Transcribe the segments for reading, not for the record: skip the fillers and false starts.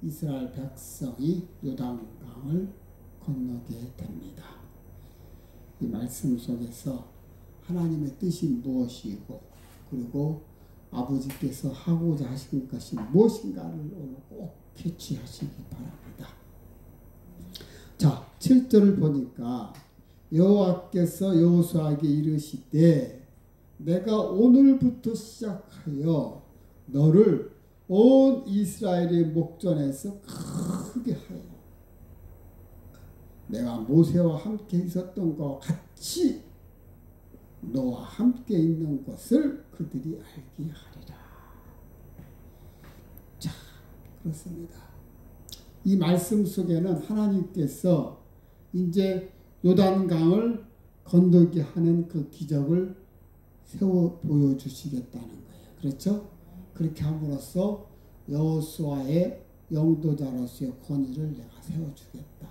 이스라엘 백성이 요단강을 건너게 됩니다. 이 말씀 속에서 하나님의 뜻이 무엇이고 그리고 아버지께서 하고자 하신 것이 무엇인가를 오늘 꼭 캐치하시기 바랍니다. 자, 7절을 보니까 여호와께서 여호수아에게 이르시되 내가 오늘부터 시작하여 너를 온 이스라엘의 목전에서 크게 하여 내가 모세와 함께 있었던 것과 같이 너와 함께 있는 것을 그들이 알게 하리라. 자, 그렇습니다. 이 말씀 속에는 하나님께서 이제 요단강을 건너게 하는 그 기적을 세워 보여주시겠다는 거예요. 그렇죠? 그렇게 함으로써 여호수아의 영도자로서의 권위를 내가 세워주겠다.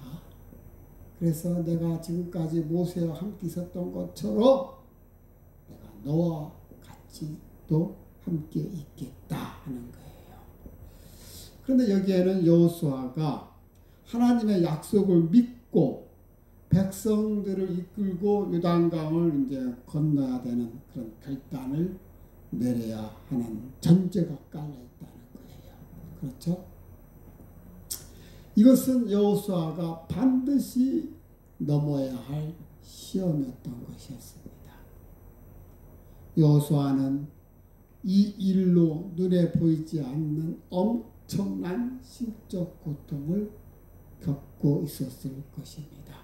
그래서 내가 지금까지 모세와 함께 있었던 것처럼 내가 너와 같이 또 함께 있겠다 하는 거예요. 그런데 여기에는 여호수아가 하나님의 약속을 믿고 백성들을 이끌고 요단강을 이제 건너야 되는 그런 결단을 내려야 하는 전제가 깔려 있다는 거예요. 그렇죠? 이것은 여호수아가 반드시 넘어야 할 시험이었던 것이었습니다. 여호수아는 이 일로 눈에 보이지 않는 엄청난 심적 고통을 겪고 있었을 것입니다.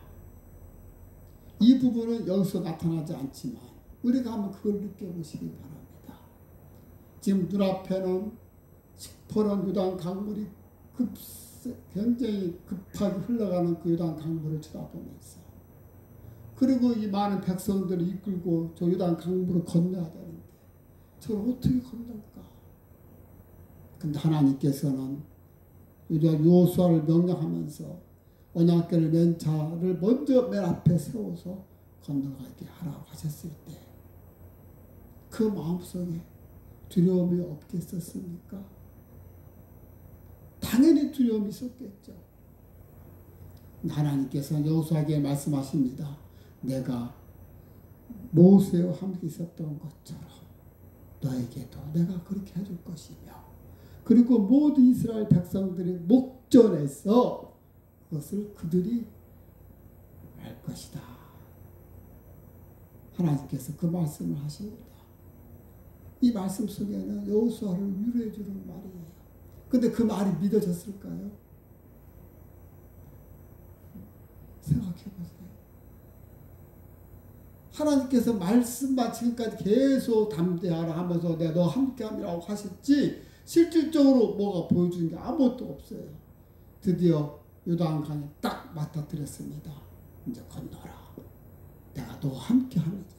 이 부분은 여기서 나타나지 않지만 우리가 한번 그걸 느껴보시기 바랍니다. 지금 눈앞에는 시퍼런 요단 강물이 굉장히 급하게 흘러가는 그 요단 강물을 쳐다보면서 그리고 이 많은 백성들을 이끌고 저 요단 강물을 건너야 되는데 저걸 어떻게 건널까? 근데 하나님께서는 여호수아를 명령하면서 언약궤를 맨 자를 먼저 맨 앞에 세워서 건너가게 하라고 하셨을 때 그 마음속에 두려움이 없겠었습니까? 당연히 두려움이 있었겠죠. 하나님께서 여호수아에게 말씀하십니다. 내가 모세와 함께 있었던 것처럼 너에게도 내가 그렇게 해줄 것이며 그리고 모든 이스라엘 백성들의 목전에서 그것을 그들이 알 것이다. 하나님께서 그 말씀을 하십니다. 이 말씀 속에는 여호수아를 위로해 주는 말이에요. 근데 그 말이 믿어졌을까요? 생각해 보세요. 하나님께서 말씀만 지금까지 계속 담대하라 하면서 내가 너 함께함이라고 하셨지 실질적으로 뭐가 보여주는 게 아무것도 없어요. 드디어 요단강에 딱 맞닥뜨렸습니다. 이제 건너라. 내가 너와 함께함이니라.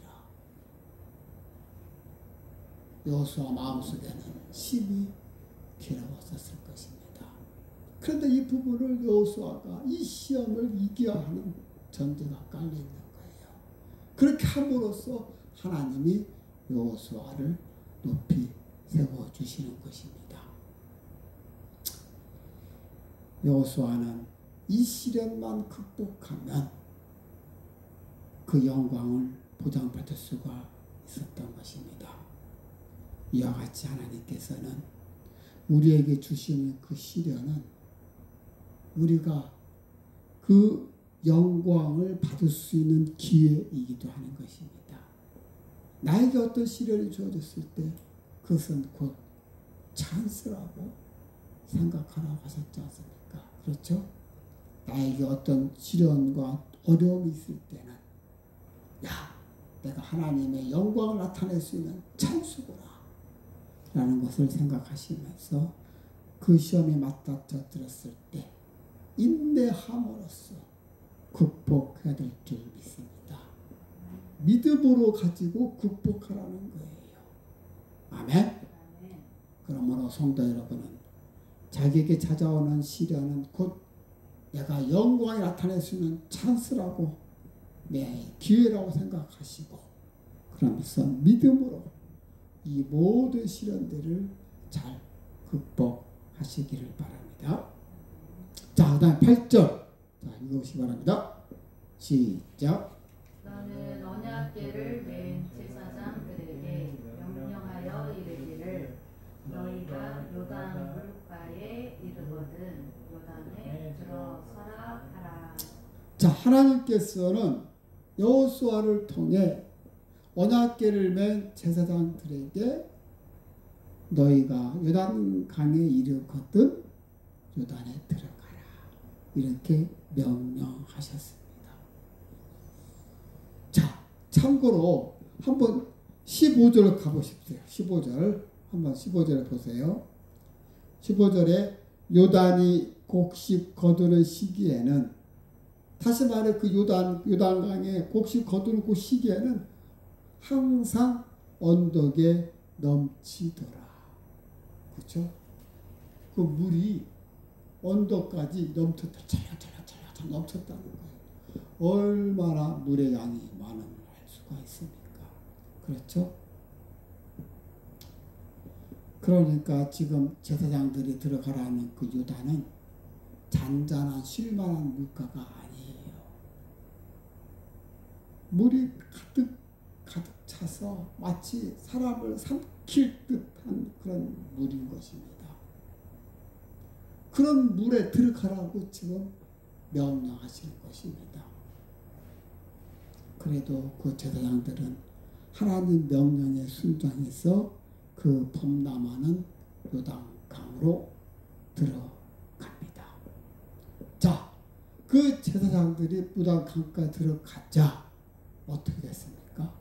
여호수아 마음속에는 심히 괴로웠었을 것입니다. 그런데 이 부분을 여호수아가 이 시험을 이겨야 하는 전제가 깔려 있는 거예요. 그렇게 함으로써 하나님이 여호수아를 높이 세워주시는 것입니다. 여호수아는 이 시련만 극복하면 그 영광을 보장받을 수가 있었던 것입니다. 이와 같이 하나님께서는 우리에게 주시는 그 시련은 우리가 그 영광을 받을 수 있는 기회이기도 하는 것입니다. 나에게 어떤 시련이 주어졌을 때 그것은 곧 찬스라고 생각하라고 하셨지 않습니까? 그렇죠? 나에게 어떤 시련과 어려움이 있을 때는 야, 내가 하나님의 영광을 나타낼 수 있는 찬스구나 라는 것을 생각하시면서 그 시험에 맞닥뜨렸을 때 인내함으로써 극복해야 될 줄 믿습니다. 믿음으로 가지고 극복하라는 거예요. 아멘? 그러므로 성도 여러분은 자기에게 찾아오는 시련은 곧 내가 영광이 나타낼 수 있는 찬스라고 내 기회라고 생각하시고 그러면서 믿음으로 이 모든 시련들을 잘 극복하시기를 바랍니다. 자, 그 다음 8절. 자, 읽어보시기 바랍니다. 시작. 너는 언약궤를 맨 제사장들에게 명령하여 이르기를 너희가 요단 물가에 이르거든 요단에 들어서라 하라. 자, 하나님께서는 여호수아를 통해 언약궤를 맨 제사장들에게 너희가 요단 강에 이르거든 요단에 들어가라 이렇게 명령하셨습니다. 자, 참고로 한번 15절 가보십시오. 15절 한번 15절 보세요. 15절에 요단이 곡식 거두는 시기에는, 다시 말해 그 요단강에 곡식 거두는 그 시기에는 항상 언덕에 넘치더라. 그렇죠? 그 물이 언덕까지 철렁철렁 넘쳤다는 거예요. 얼마나 물의 양이 많으면 알 수가 있습니까? 그렇죠? 그러니까 지금 제사장들이 들어가라는 그 요단은 잔잔한 쉴만한 물가가 아니에요. 물이 가득 차서 마치 사람을 삼킬 듯한 그런 물인 것입니다. 그런 물에 들어가라고 지금 명령하시는 것입니다. 그래도 그 제사장들은 하나님 명령에 순종해서 그 범람하는 요단강으로 들어갑니다. 자, 그 제사장들이 요단강까지 들어가자 어떻게 됐습니까?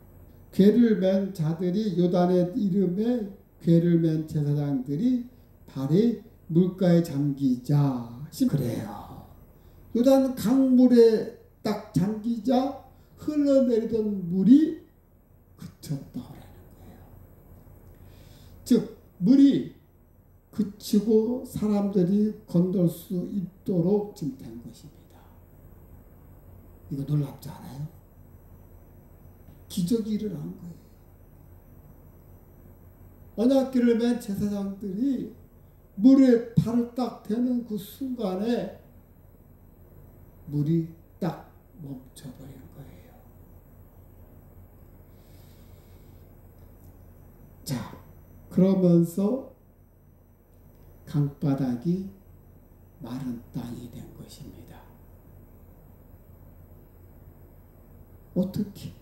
궤를 맨 자들이 요단의 이름에 궤를 맨 제사장들이 발이 물가에 잠기자. 그래요. 요단 강물에 딱 잠기자 흘러내리던 물이 그쳤다라는 거예요. 즉 물이 그치고 사람들이 건널 수 있도록 지금 된 것입니다. 이거 놀랍지 않아요? 기적이 일어난 거예요. 언약궤를 맨 제사장들이 물에 발을 딱 대는 그 순간에 물이 딱 멈춰버린 거예요. 자, 그러면서 강바닥이 마른 땅이 된 것입니다. 어떻게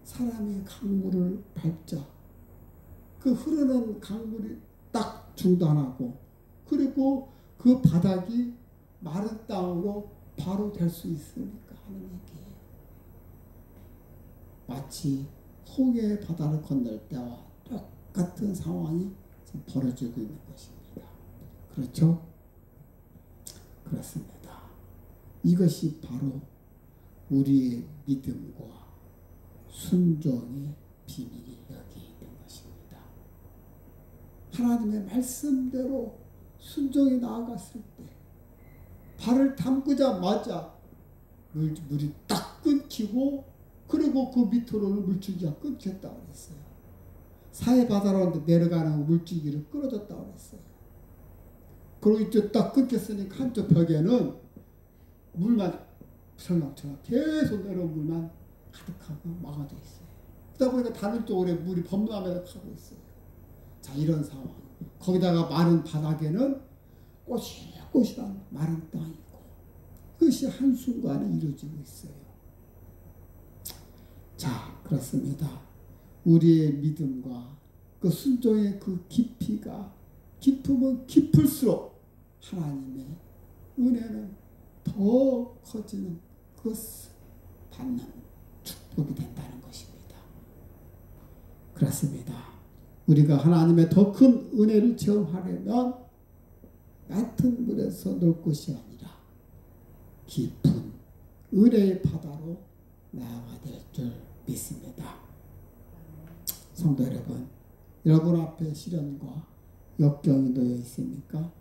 사람이 강물을 밟자 그 흐르는 강물이 딱 중단하고 그리고 그 바닥이 마른 땅으로 바로 될 수 있습니까? 하는 얘기예요. 마치 홍해의 바다를 건널 때와 똑같은 상황이 지금 벌어지고 있는 것입니다. 그렇죠? 그렇습니다. 이것이 바로 우리의 믿음과 순종의 비밀이 여기 있는 것입니다. 하나님의 말씀대로 순종이 나아갔을 때 발을 담그자마자 물이 딱 끊기고 그리고 그 밑으로는 물줄기가 끊겼다고 그랬어요. 사해바다로 내려가는 물줄기를 끊어졌다고 그랬어요. 그리고 이제 딱 끊겼으니까 한쪽 벽에는 물만 설렁처럼 계속 내려온 물만 가득하고 막아져 있어요. 그러다 보니까 다른 쪽으로 물이 범람해서 가고 있어요. 자, 이런 상황. 거기다가 마른 바닥에는 꼬실꼬실한 마른 땅이 있고 그것이 한순간에 이루어지고 있어요. 자, 그렇습니다. 우리의 믿음과 그 순종의 그 깊이가 깊으면 깊을수록 하나님의 은혜는 더 커지는 그것을 받는 축복이 된다는 것입니다. 그렇습니다. 우리가 하나님의 더 큰 은혜를 체험하려면 얕은 물에서 놀 것이 아니라 깊은 은혜의 바다로 나아가야 될 줄 믿습니다. 성도 여러분, 여러분 앞에 시련과 역경이 놓여 있습니까?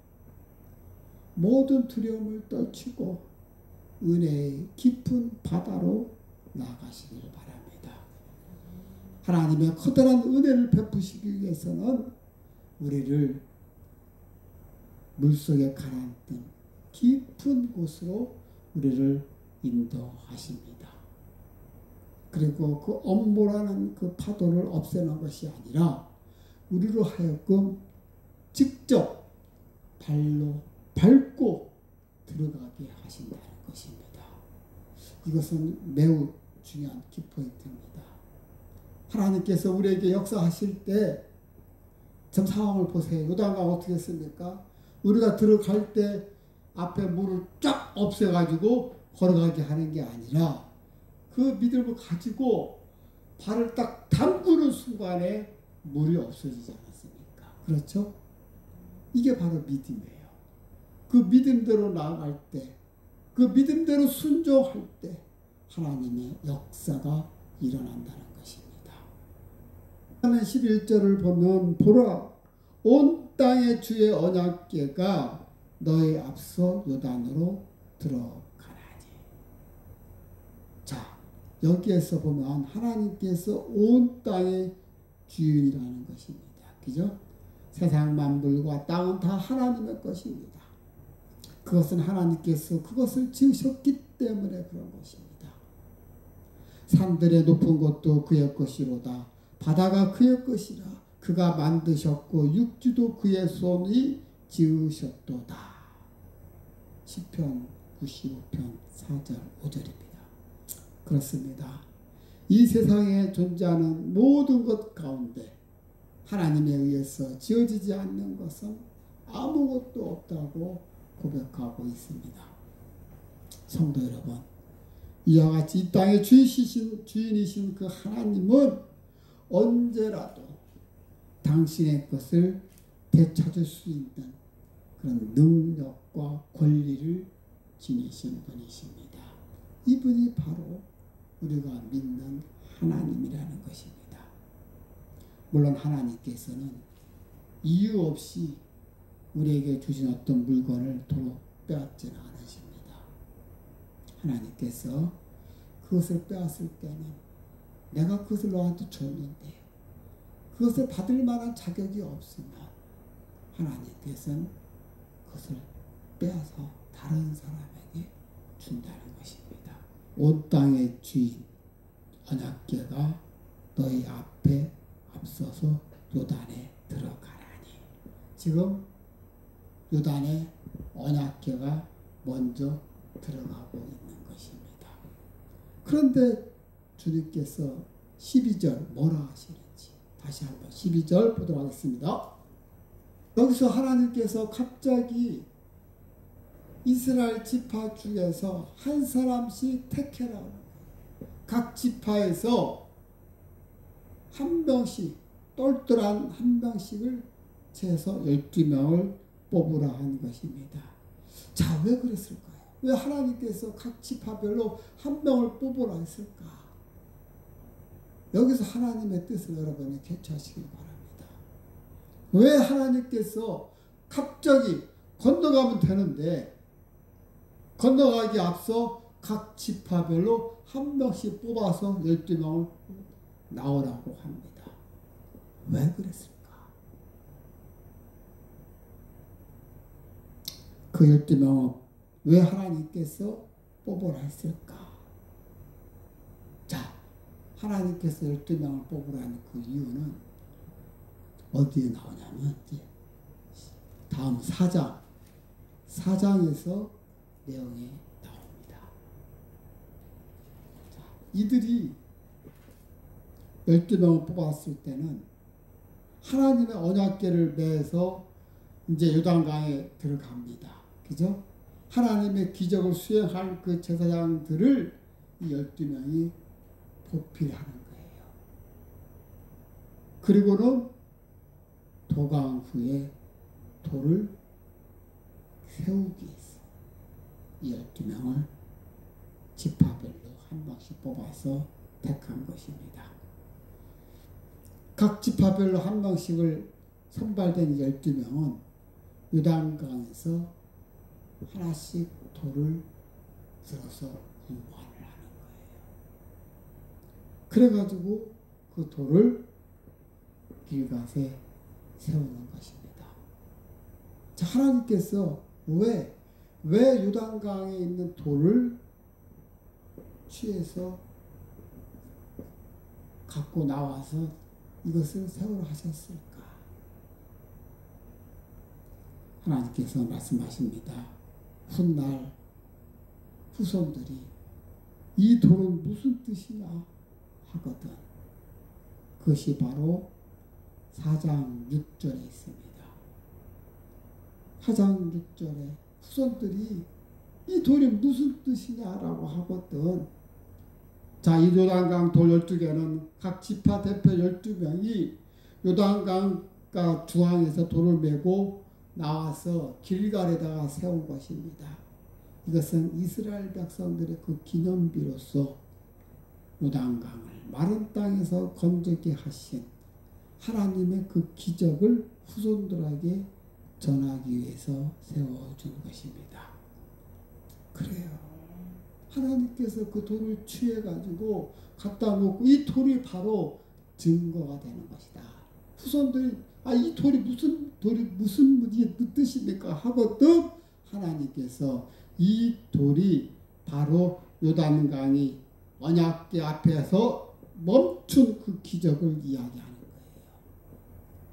모든 두려움을 떨치고 은혜의 깊은 바다로 나아가시길 바랍니다. 하나님의 커다란 은혜를 베푸시기 위해서는 우리를 물속에 가라앉은 깊은 곳으로 우리를 인도하십니다. 그리고 그 엄몰하는 그 파도를 없애는 것이 아니라 우리로 하여금 직접 발로 밟고 들어가게 하신다는 것입니다. 이것은 매우 중요한 키포인트입니다. 하나님께서 우리에게 역사하실 때 좀 상황을 보세요. 요단강 어떻게 했습니까? 우리가 들어갈 때 앞에 물을 쫙 없애가지고 걸어가게 하는 게 아니라 그 믿음을 가지고 발을 딱 담그는 순간에 물이 없어지지 않았습니까? 그렇죠? 이게 바로 믿음이에요. 그 믿음대로 나아갈 때, 그 믿음대로 순종할 때 하나님의 역사가 일어난다는 것입니다. 11절을 보면 보라 온 땅의 주의 언약궤가 너희 앞서 요단으로 들어가나니. 자, 여기에서 보면 하나님께서 온 땅의 주인이라는 것입니다. 그죠? 세상 만물과 땅은 다 하나님의 것입니다. 그것은 하나님께서 그것을 지으셨기 때문에 그런 것입니다. 산들의 높은 곳도 그의 것이로다. 바다가 그의 것이라. 그가 만드셨고 육지도 그의 손이 지으셨도다. 시편 95편 4절 5절입니다. 그렇습니다. 이 세상에 존재하는 모든 것 가운데 하나님에 의해서 지어지지 않는 것은 아무것도 없다고 고백하고 있습니다. 성도 여러분, 이와 같이 이 땅의 주인이신 그 하나님은 언제라도 당신의 것을 되찾을 수 있는 그런 능력과 권리를 지니신 분이십니다. 이분이 바로 우리가 믿는 하나님이라는 것입니다. 물론 하나님께서는 이유 없이 우리에게 주신 어떤 물건을 도로 빼앗지는 않으십니다. 하나님께서 그것을 빼앗을 때는 내가 그것을 너한테 줬는데 그것을 받을 만한 자격이 없으면 하나님께서는 그것을 빼앗아 다른 사람에게 준다는 것입니다. 온 땅의 주인 언약궤가 너희 앞에 앞서서 요단에 들어가라니. 지금 요단에 언약궤가 먼저 들어가고 있는 것입니다. 그런데 주님께서 12절 뭐라 하시는지 다시 한번 12절 보도록 하겠습니다. 여기서 하나님께서 갑자기 이스라엘 지파 중에서 한 사람씩 택해라. 각 지파에서 한 명씩 똘똘한 한 명씩을 채서 12명을 뽑으라 한 것입니다. 자, 왜 그랬을까요? 왜 하나님께서 각 지파별로 한 명을 뽑으라 했을까? 여기서 하나님의 뜻을 여러분이 캐치하시기 바랍니다. 왜 하나님께서 갑자기 건너가면 되는데 건너가기 앞서 각 지파별로 한 명씩 뽑아서 12명을 나오라고 합니다. 왜 그랬을까? 그 12명은 왜 하나님께서 뽑으라 했을까? 자, 하나님께서 12명을 뽑으라는 그 이유는 어디에 나오냐면 다음 4장에서 내용이 나옵니다. 자, 이들이 12명을 뽑았을 때는 하나님의 언약궤를 매서 이제 요단강에 들어갑니다. 그죠? 하나님의 기적을 수행할 그 제사장들을 이 12명이 보필하는 거예요. 그리고는 도강 후에 돌을 세우기 위해서 이 12명을 지파별로 한 명씩 뽑아서 택한 것입니다. 각 지파별로 한 명씩을 선발된 12명은 요단강에서 하나씩 돌을 들어서 공부하는 거예요. 그래가지고 그 돌을 길갓에 세우는 것입니다. 자, 하나님께서 왜 왜 요단강에 있는 돌을 취해서 갖고 나와서 이것을 세우라 하셨을까? 하나님께서 말씀하십니다. 훗날 후손들이 이 돌은 무슨 뜻이냐 하거든. 그것이 바로 4장 6절에 있습니다. 4장 6절에 후손들이 이 돌이 무슨 뜻이냐라고 하거든. 자, 이 요단강 돌 12개는 각 지파 대표 12명이 요단강가 중앙에서 돌을 메고 나와서 길갈에다가 세운 것입니다. 이것은 이스라엘 백성들의 그 기념비로서 요단강을 마른 땅에서 건져게 하신 하나님의 그 기적을 후손들에게 전하기 위해서 세워준 것입니다. 그래요. 하나님께서 그 돌을 취해가지고 갖다 놓고 이 돌이 바로 증거가 되는 것이다. 후손들이 이 돌이 무슨 뜻입니까? 하거든 하나님께서 이 돌이 바로 요단강이 언약궤 앞에서 멈춘 그 기적을 이야기하는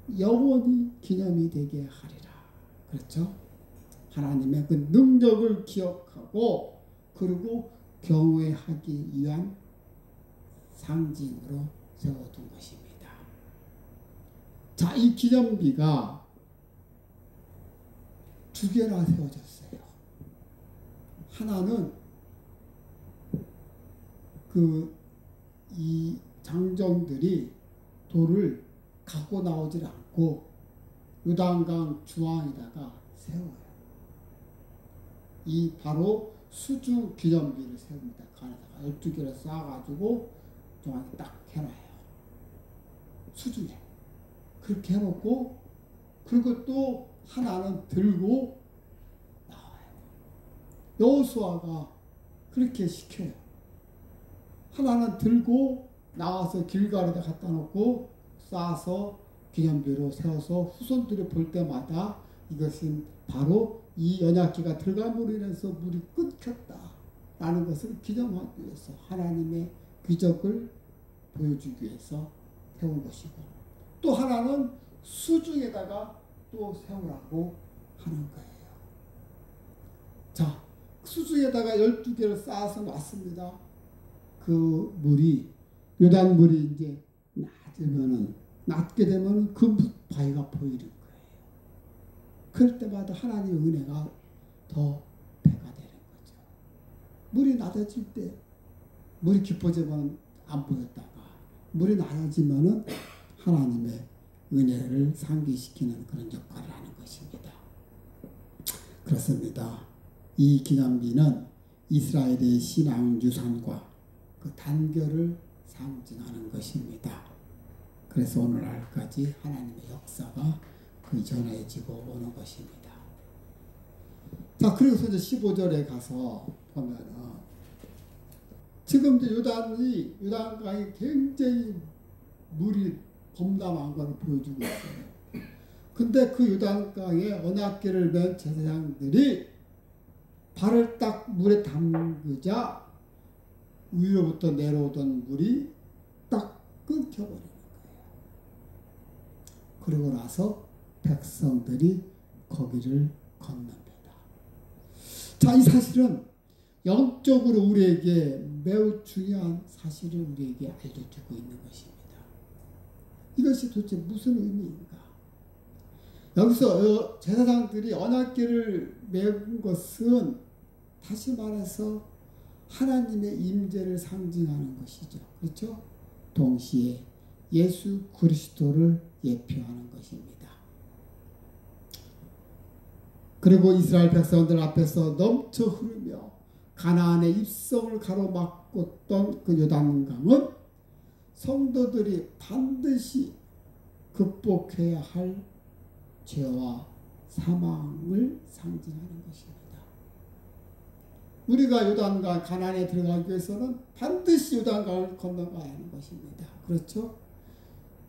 거예요. 영원히 기념이 되게 하리라. 그렇죠? 하나님의 그 능력을 기억하고 그리고 경외하기 위한 상징으로 세워둔 것입니다. 자, 이 기념비가 2개나 세워졌어요. 하나는 이 장정들이 돌을 갖고 나오질 않고 요단강 중앙에다가 세워요. 이 바로 수주 기념비를 세웁니다. 간에다가 12개를 쌓아가지고 중앙에 딱 해놔요. 수중에. 그렇게 해놓고 그리고 또 하나는 들고 나와요. 여호수아가 그렇게 시켜요. 하나는 들고 나와서 길갈에다 갖다 놓고 쌓아서 기념비로 세워서 후손들이 볼 때마다 이것은 바로 이 언약궤가 들어감으로 인해서 물이 끊겼다라는 것을 기념하기 위해서 하나님의 기적을 보여주기 위해서 세운 것이고 또 하나는 수중에다가 또 세우라고 하는 거예요. 자, 수중에다가 12개를 쌓아서 놨습니다. 그 물이 요단물이 이제 낮게 되면 그 바위가 보이는 거예요. 그럴 때마다 하나님의 은혜가 더 배가 되는 거죠. 물이 낮아질 때 물이 깊어지면 안 보였다가 물이 낮아지면은 하나님의 은혜를 상기시키는 그런 역할을 하는 것입니다. 그렇습니다. 이 기념비는 이스라엘의 신앙 유산과 그 단결을 상징하는 것입니다. 그래서 오늘날까지 하나님의 역사가 그 전해지고 오는 것입니다. 자, 그래서 이제 15절에 가서 보면은 지금 이제 요단강이 굉장히 물이 범람한 것을 보여주고 있어요. 근데 그 요단강에 언약궤를 맨 제사장들이 발을 딱 물에 담그자 위로부터 내려오던 물이 딱 끊겨버리는 거예요. 그러고 나서 백성들이 거기를 건넙니다. 자, 이 사실은 영적으로 우리에게 매우 중요한 사실을 우리에게 알려주고 있는 것입니다. 이것이 도대체 무슨 의미인가? 여기서 제사장들이 언약궤를 메운 것은 다시 말해서 하나님의 임재를 상징하는 것이죠. 그렇죠? 동시에 예수 그리스도를 예표하는 것입니다. 그리고 이스라엘 백성들 앞에서 넘쳐 흐르며 가나안의 입성을 가로막았던 그 요단강은 성도들이 반드시 극복해야 할 죄와 사망을 상징하는 것입니다. 우리가 요단강 가나안에 들어가기 위해서는 반드시 요단강을 건너가야 하는 것입니다. 그렇죠?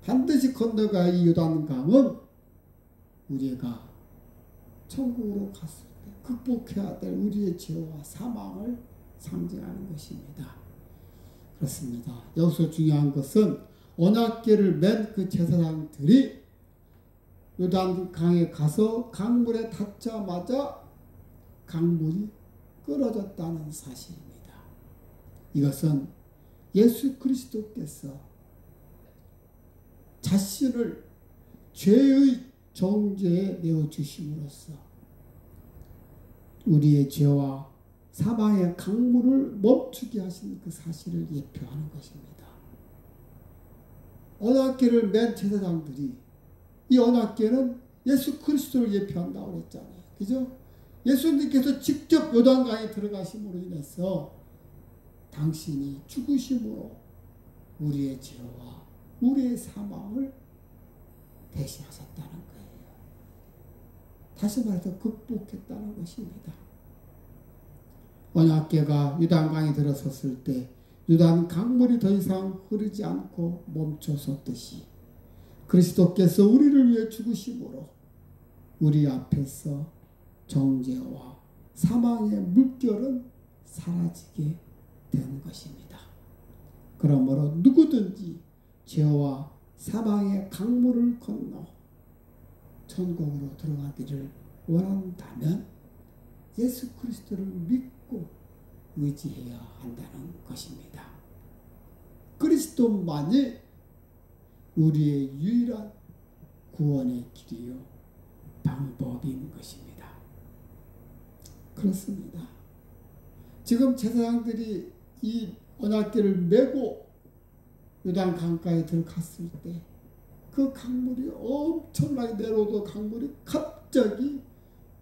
반드시 건너가야 이 요단강은 우리가 천국으로 갔을 때 극복해야 될 우리의 죄와 사망을 상징하는 것입니다. 그렇습니다. 여기서 중요한 것은 언약궤를 맨 그 제사장들이 요단강에 가서 강물에 닿자마자 강물이 끊어졌다는 사실입니다. 이것은 예수 그리스도께서 자신을 죄의 정죄에 내어주심으로써 우리의 죄와 사망의 강물을 멈추게 하신 그 사실을 예표하는 것입니다. 언약궤를 맨 제사장들이, 이 언약궤는 예수 그리스도를 예표한다고 했잖아요. 그죠? 예수님께서 직접 요단강에 들어가심으로 인해서 당신이 죽으심으로 우리의 죄와 우리의 사망을 대신하셨다는 거예요. 다시 말해서 극복했다는 것입니다. 언약궤가 요단강에 들어섰을 때 요단 강물이 더 이상 흐르지 않고 멈춰섰듯이 그리스도께서 우리를 위해 죽으심으로 우리 앞에서 정죄와 사망의 물결은 사라지게 된 것입니다. 그러므로 누구든지 죄와 사망의 강물을 건너 천국으로 들어가기를 원한다면 예수 그리스도를 믿고 의지해야 한다는 것입니다. 그리스도만이 우리의 유일한 구원의 길이요 방법인 것입니다. 그렇습니다. 지금 제사장들이 이 언약궤를 메고 요단 강가에 들어갔을 때 그 강물이 엄청나게 내려오던 강물이 갑자기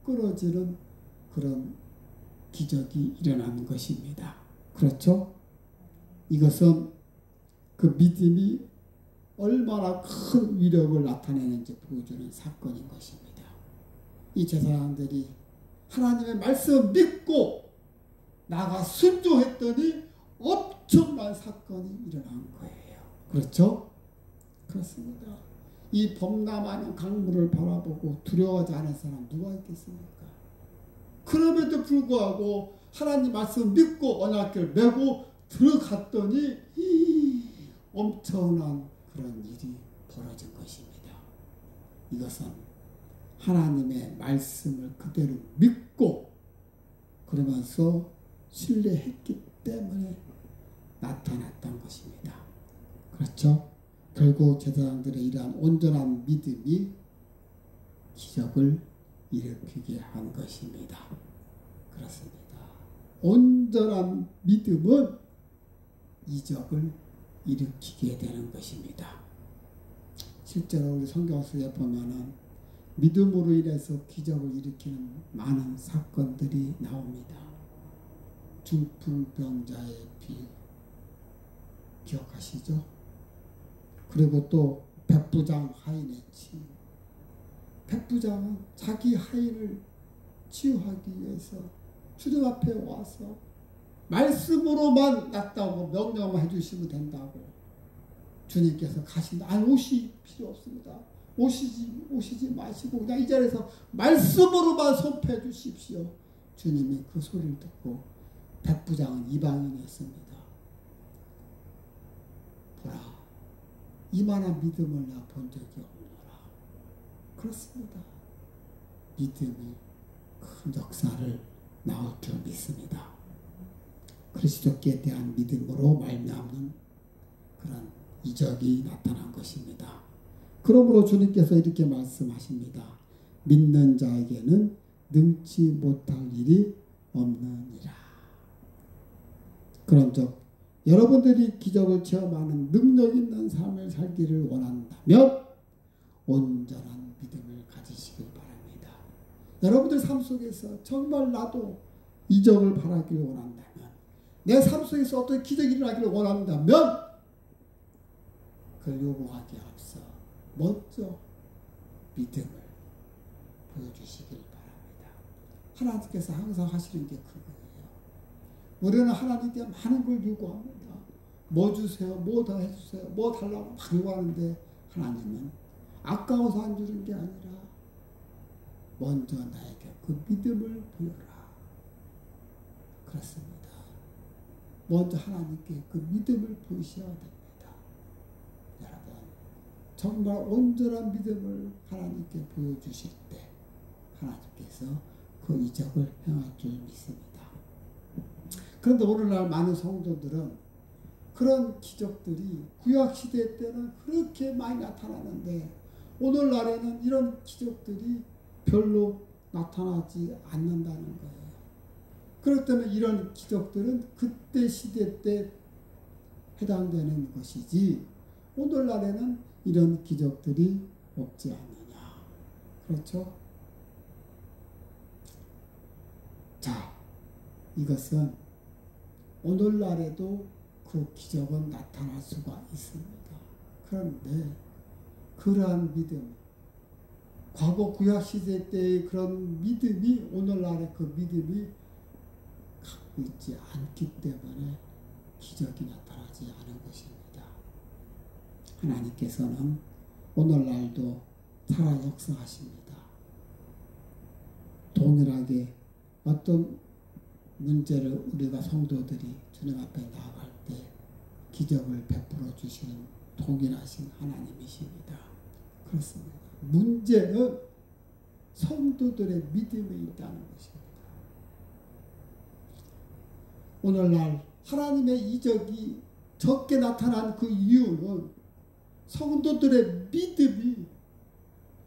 끊어지는 그런 기적이 일어난 것입니다. 그렇죠? 이것은 그 믿음이 얼마나 큰 위력을 나타내는지 보여주는 사건인 것입니다. 이 제사장들이 하나님의 말씀을 믿고 나가 순종했더니 엄청난 사건이 일어난 거예요. 그렇죠? 그렇습니다. 이 범람하는 강물을 바라보고 두려워하지 않은 사람 누가 있겠습니까? 그럼에도 불구하고 하나님 말씀을 믿고 언약궤를 메고 들어갔더니 엄청난 그런 일이 벌어진 것입니다. 이것은 하나님의 말씀을 그대로 믿고 그러면서 신뢰했기 때문에 나타났던 것입니다. 그렇죠? 결국 제사장들의 이러한 온전한 믿음이 기적을 일으키게 한 것입니다. 그렇습니다. 온전한 믿음은 이적을 일으키게 되는 것입니다. 실제로 우리 성경 속에 보면은 믿음으로 인해서 기적을 일으키는 많은 사건들이 나옵니다. 중풍병자의 비 기억하시죠? 그리고 또 백부장 하인의 치유. 백부장은 자기 하인을 치유하기 위해서 주님 앞에 와서 말씀으로만 낫다고 명령만 해주시면 된다고 주님께서 가신다. 아니 오실 필요 없습니다. 오시지 마시고 그냥 이 자리에서 말씀으로만 선포해 주십시오. 주님이 그 소리를 듣고 백부장은 이방인이었습니다. 보라, 이만한 믿음을 내가 본 적이 없노라. 그렇습니다. 믿음이 큰 역사를 나올 줄 믿습니다. 그리스도께 대한 믿음으로 말미암는 그런 이적이 나타난 것입니다. 그러므로 주님께서 이렇게 말씀하십니다. 믿는 자에게는 능치 못할 일이 없느니라. 그런즉 여러분들이 기적을 체험하는 능력 있는 삶을 살기를 원한다면 온전한 믿음을 가지시길 바랍니다. 여러분들 삶 속에서 정말 나도 이적을 바라기를 원한다면, 내 삶 속에서 어떤 기적이 일어나기를 원한다면 그걸 요구하기에 앞서 먼저 믿음을 보여주시길 바랍니다. 하나님께서 항상 하시는 게 그거예요. 우리는 하나님께 많은 걸 요구합니다. 뭐 주세요, 뭐 더 해주세요, 뭐 달라고 막 요구하는데 하나님은 아까워서 안 주는 게 아니라 먼저 나에게 그 믿음을 보여라. 그렇습니다. 먼저 하나님께 그 믿음을 보이셔야 됩니다. 여러분, 정말 온전한 믿음을 하나님께 보여주실 때 하나님께서 그 이적을 행할 줄 믿습니다. 그런데 오늘날 많은 성도들은 그런 기적들이 구약시대 때는 그렇게 많이 나타나는데 오늘날에는 이런 기적들이 별로 나타나지 않는다는 거예요. 그렇기 때문에 이런 기적들은 그때 시대 때 해당되는 것이지 오늘날에는 이런 기적들이 없지 않느냐. 그렇죠? 자, 이것은 오늘날에도 그 기적은 나타날 수가 있습니다. 그런데 그러한 믿음, 과거 구약시대 때의 그런 믿음이 오늘날의 그 믿음이 갖고 있지 않기 때문에 기적이 나타나지 않은 것입니다. 하나님께서는 오늘날도 살아 역사하십니다. 동일하게 어떤 문제를 우리가 성도들이 주님 앞에 나아갈 때 기적을 베풀어 주시는 동일하신 하나님이십니다. 그렇습니다. 문제는 성도들의 믿음에 있다는 것입니다. 오늘날 하나님의 이적이 적게 나타난 그 이유는 성도들의 믿음이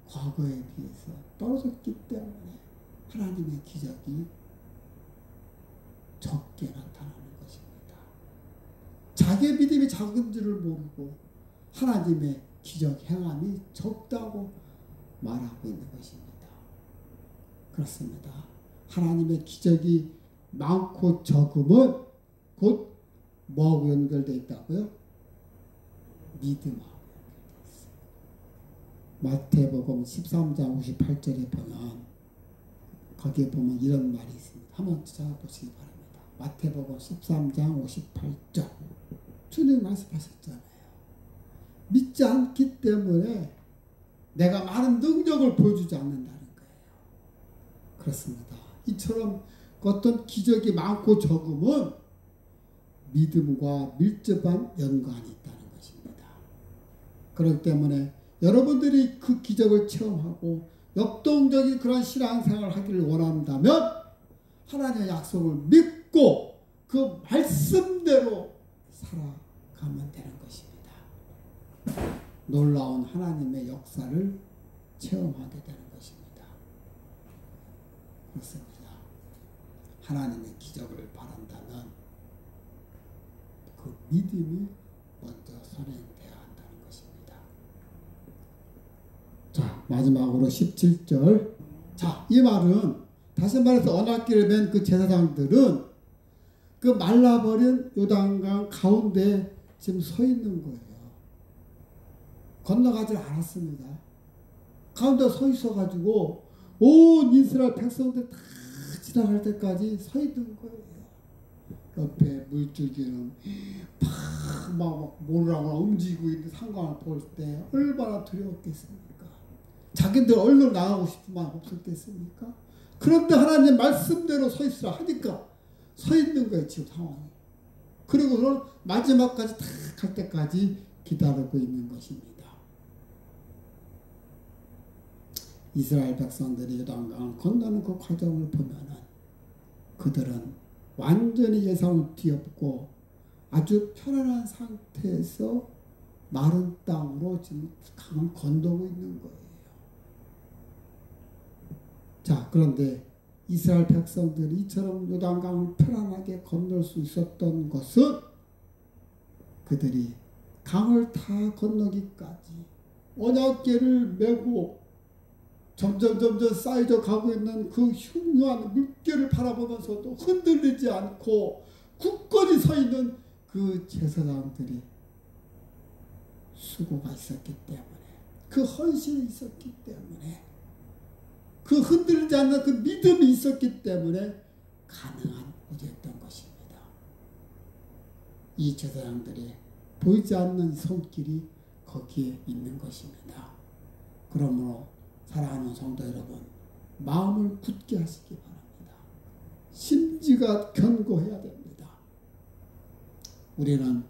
과거에 비해서 떨어졌기 때문에 하나님의 기적이 적게 나타나는 것입니다. 자기의 믿음이 작은 줄을 모르고 하나님의 기적 행함이 적다고 말하고 있는 것입니다. 그렇습니다. 하나님의 기적이 많고 적음은 곧 뭐하고 연결되어 있다고요? 믿음하고 연결되어 있어요. 마태복음 13장 58절에 보면 거기에 보면 이런 말이 있습니다. 한번 찾아보시기 바랍니다. 마태복음 13장 58절 주님 말씀하셨잖아요. 믿지 않기 때문에 내가 많은 능력을 보여주지 않는다는 거예요. 그렇습니다. 이처럼 어떤 기적이 많고 적음은 믿음과 밀접한 연관이 있다는 것입니다. 그렇기 때문에 여러분들이 그 기적을 체험하고 역동적인 그런 신앙생활을 하기를 원한다면 하나님의 약속을 믿고 그 말씀대로 살아가면 되는 것입니다. 놀라운 하나님의 역사를 체험하게 되는 것입니다. 그렇습니다. 하나님의 기적을 바란다면 그 믿음이 먼저 선행되어야 한다는 것입니다. 자, 마지막으로 17절. 자, 이 말은 다시 말해서 언약궤를 맨 그 제사장들은 그 말라버린 요단강 가운데 지금 서 있는 거예요. 건너가지 않았습니다. 가운데 서 있어가지고 온 이스라엘 백성들 다 지나갈 때까지 서 있는 거예요. 옆에 물줄기는 막 모르라고 움직이고 있는 상황을 볼 때 얼마나 두려웠겠습니까? 자기들 얼른 나가고 싶은 마음 없었겠습니까? 그런데 하나님 말씀대로 서 있으라 하니까 서 있는 거예요, 지금 상황이. 그리고는 마지막까지 다 갈 때까지 기다리고 있는 것입니다. 이스라엘 백성들이 요단강을 건너는 그 과정을 보면은 그들은 완전히 예상을 뒤엎고 아주 편안한 상태에서 마른 땅으로 지금 강을 건너고 있는 거예요. 자, 그런데 이스라엘 백성들이 이처럼 요단강을 편안하게 건널 수 있었던 것은 그들이 강을 다 건너기까지 언약궤를 메고 점점 쌓여져 가고 있는 그 흉흉한 물결을 바라보면서도 흔들리지 않고 굳건히 서 있는 그 제사장들이 수고가 있었기 때문에, 그 헌신이 있었기 때문에, 그 흔들리지 않는 그 믿음이 있었기 때문에 가능한 일이었던 것입니다. 이 제사장들이 보이지 않는 손길이 거기에 있는 것입니다. 그러므로 사랑하는 성도 여러분, 마음을 굳게 하시기 바랍니다. 심지가 견고해야 됩니다. 우리는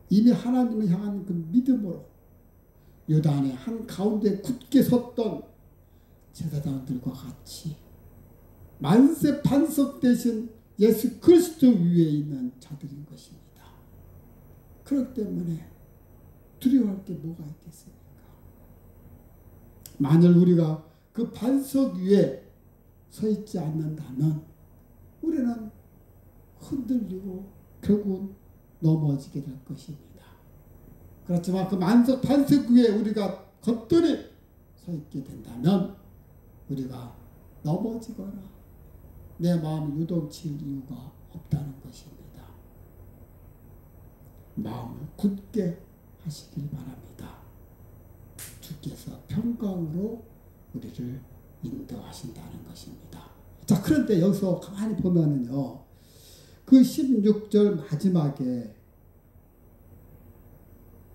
이미 하나님을 향한 그 믿음으로 요단의 한가운데 굳게 섰던 제사장들과 같이 만세 반석 되신 예수 그리스도 위에 있는 자들인 것입니다. 그렇기 때문에 두려워할 게 뭐가 있겠습니까? 만일 우리가 그 반석 위에 서 있지 않는다면 우리는 흔들리고 결국은 넘어지게 될 것입니다. 그렇지만 그 반석 위에 우리가 겉돌이 서 있게 된다면 우리가 넘어지거나 내 마음이 요동칠 이유가 없다는 것입니다. 마음을 굳게 하시길 바랍니다. 주께서 평강으로 우리를 인도하신다는 것입니다. 자, 그런데 여기서 가만히 보면은요, 그 16절 마지막에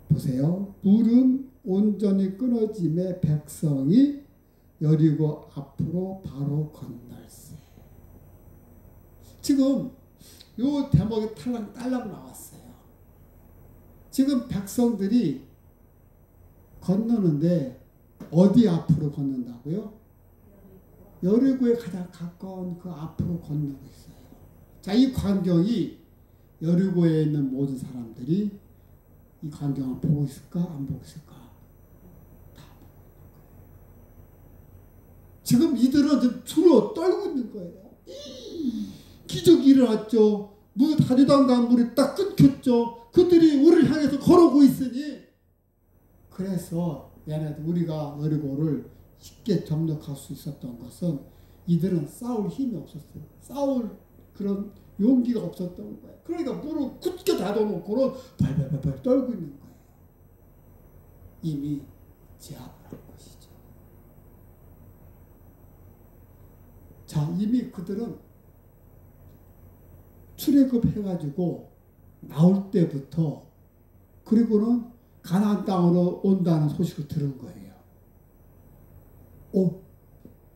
보세요. 물은 온전히 끊어짐에 백성이 여리고 앞으로 바로 건널세. 지금 요 대목이 딸랑 나왔어요. 지금 백성들이 건너는데 어디 앞으로 건넌다고요? 여리고에 가장 가까운 그 앞으로 건너고 있어요. 자, 이 광경이 여리고에 있는 모든 사람들이 이 광경을 보고 있을까? 안 보고 있을까? 다 보고 있는 거예요. 지금 이들은 지금 주로 떨고 있는 거예요. 기적이 일어났죠. 다리단강 물이 딱 끊겼죠. 그들이 우리를 향해서 걸어오고 있으니 그래서 얘네들 우리가 여리고를 쉽게 점령할 수 있었던 것은 이들은 싸울 힘이 없었어요. 싸울 그런 용기가 없었던 거예요. 그러니까 물을 굳게 닫아놓고는 발발발발 떨고 있는 거예요. 이미 제압을 한 것이죠. 자, 이미 그들은 출애굽해가지고 나올 때부터 그리고는 가나안 땅으로 온다는 소식을 들은 거예요.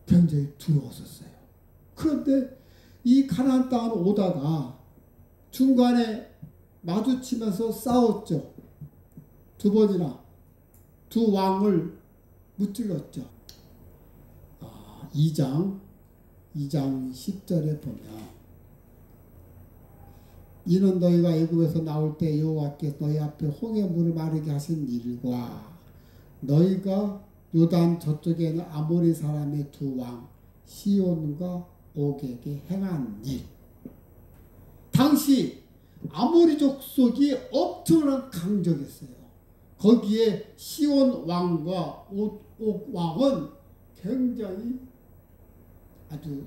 굉장히 두려웠었어요. 그런데 이 가나안 땅으로 오다가 중간에 마주치면서 싸웠죠. 두 번이나 두 왕을 무찔렀죠. 2장 10절에 보면 이는 너희가 애굽에서 나올 때 여호와께서 너희 앞에 홍해 물을 마르게 하신 일과 너희가 요단 저쪽에 있는 아모리 사람의 두 왕 시온과 옥에게 행한 일. 당시 아모리 족속이 엄청난 강적이었어요. 거기에 시온 왕과 옥 왕은 굉장히 아주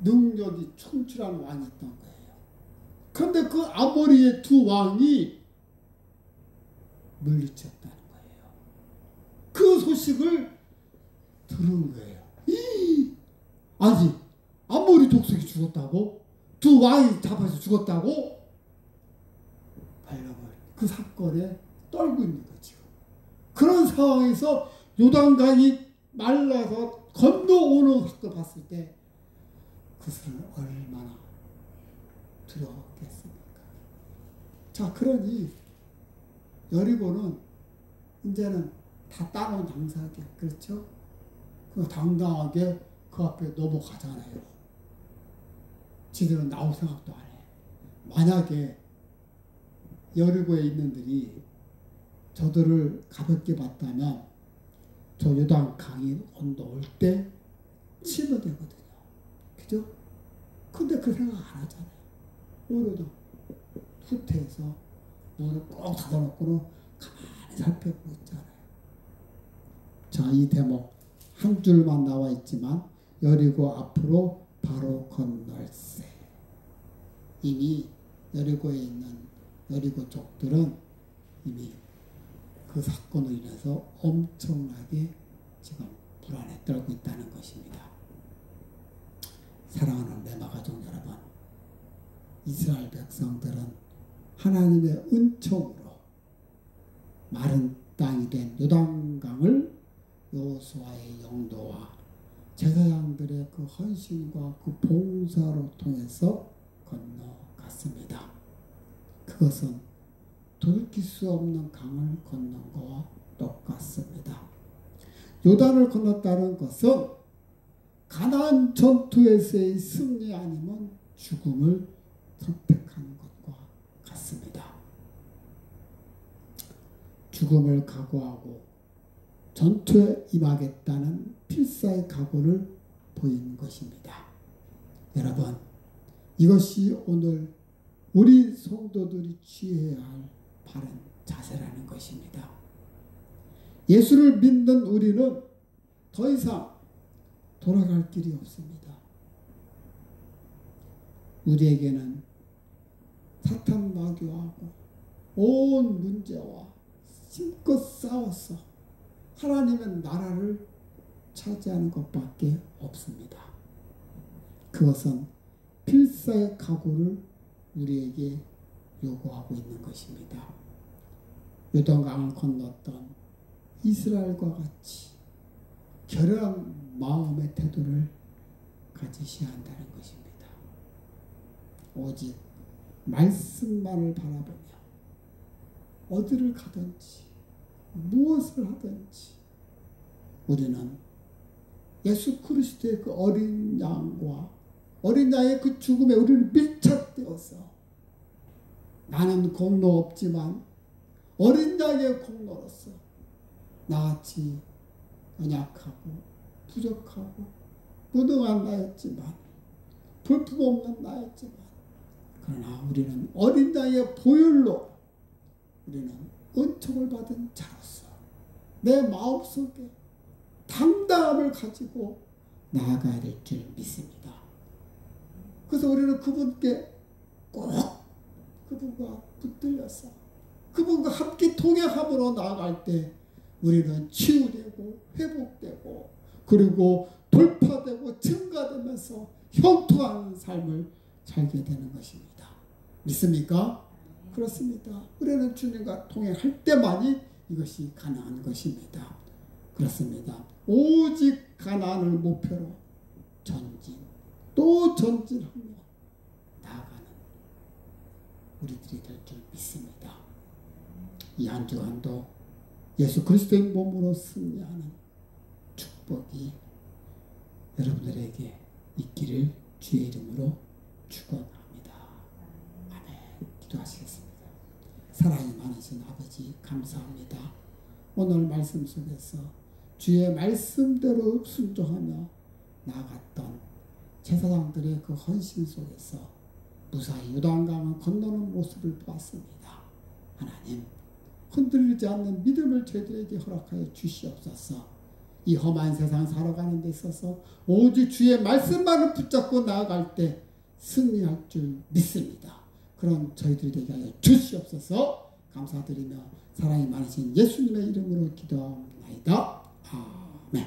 능력이 충출한 왕이었던 거예요. 그런데 그 아모리의 두 왕이 물리쳤다는 거예요. 그 소식을 들은 거예요. 아니, 아모리 족속이 죽었다고? 두 왕이 잡아서 죽었다고? 발령을 그 사건에 떨고 있는 거죠. 그런 상황에서 요단강이 말라서 건너오는 사건을 봤을 때 그것은 얼마나 두려웠겠습니까? 자, 그러니 여리고는 이제는 다 따놓은 당사하게, 그렇죠? 그 당당하게 그 앞에 넘어가잖아요. 지들은 나올 생각도 안 해. 만약에 여리고에 있는들이 저들을 가볍게 봤다면 저 요단 강이 건너올 때 치면 되거든요. 그죠? 근데 그 생각 안 하잖아요. 오히려 후퇴해서 문을 꼭 닫아놓고는 가만히 살펴보고 있잖아요. 자, 이 대목 한 줄만 나와 있지만 여리고 앞으로 바로 건널세. 이미 여리고에 있는 여리고 족들은 이미 그 사건으로 인해서 엄청나게 지금 불안에 떨고 있다는 것입니다. 사랑하는 레마 가족 여러분, 이스라엘 백성들은 하나님의 은총으로 마른 땅이 된 요단강을 여호수아의 영도와 제사장들의 그 헌신과 그 봉사로 통해서 건너갔습니다. 그것은 돌이킬 수 없는 강을 건넌 것과 똑같습니다. 요단을 건넜다는 것은 가나안 전투에서의 승리 아니면 죽음을 선택하는 것과 같습니다. 죽음을 각오하고 전투에 임하겠다는 필사의 각오를 보인 것입니다. 여러분, 이것이 오늘 우리 성도들이 취해야 할 바른 자세라는 것입니다. 예수를 믿는 우리는 더 이상 돌아갈 길이 없습니다. 우리에게는 사탄 마귀하고 온 문제와 힘껏 싸워서 하나님의 나라를 차지하는 것밖에 없습니다. 그것은 필사의 각오를 우리에게 요구하고 있는 것입니다. 요단강을 건넜던 이스라엘과 같이 결연한 마음의 태도를 가지셔야 한다는 것입니다. 오직 말씀만을 바라보며 어디를 가든지 무엇을 하든지 우리는 예수 그리스도의 그 어린 양과 어린 양의 그 죽음에 우리를 밀착되어서 나는 공로 없지만 어린 양의 공로로서 나같이 연약하고 부족하고 무능한 나였지만 볼품없는 나였지만 그러나 우리는 어린 양의 보혈로 우리는 은총을 받은 자로서 내 마음속에 당당함을 가지고 나아가야 될 줄 믿습니다. 그래서 우리는 그분께 꼭 그분과 붙들려서 그분과 함께 동행함으로 나아갈 때 우리는 치유되고 회복되고 그리고 돌파되고 증가되면서 형통한 삶을 살게 되는 것입니다. 믿습니까? 그렇습니다. 우리는 주님과 동행할 때만이 이것이 가능한 것입니다. 그렇습니다. 오직 가나안을 목표로 전진 또 전진하며 나아가는 우리들이 될 줄 믿습니다. 이 한 주간도 예수 그리스도의 몸으로 승리하는 축복이 여러분들에게 있기를 주의 이름으로 축원합니다. 아멘. 기도하시겠습니다. 사랑이 많으신 아버지 감사합니다. 오늘 말씀 속에서 주의 말씀대로 순종하며 나아갔던 제사장들의 그 헌신 속에서 무사히 요단강을 건너는 모습을 보았습니다. 하나님, 흔들리지 않는 믿음을 저희들에게 허락하여 주시옵소서. 이 험한 세상 살아가는 데 있어서 오직 주의 말씀만을 붙잡고 나아갈 때 승리할 줄 믿습니다. 그런 저희들이 되게 하여 주시옵소서. 감사드리며 사랑이 많으신 예수님의 이름으로 기도하옵나이다. 아멘.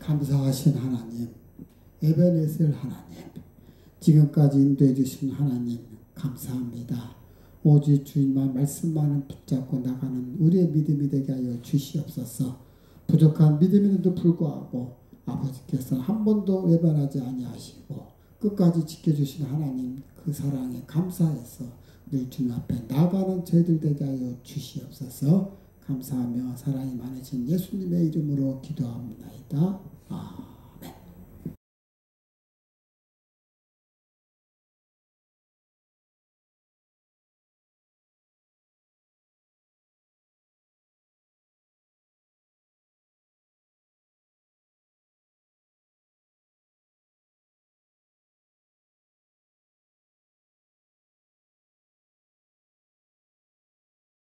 감사하신 하나님, 에베네셀 하나님, 지금까지 인도해 주신 하나님 감사합니다. 오직 주님만 말씀만을 붙잡고 나가는 우리의 믿음이 되게 하여 주시옵소서. 부족한 믿음에도 불구하고 아버지께서 한 번도 외면하지 아니하시고 끝까지 지켜주신 하나님 그 사랑에 감사해서 늘 주님 앞에 나가는 저희들 되게 하여 주시옵소서. 감사하며 사랑이 많으신 예수님의 이름으로 기도합니다.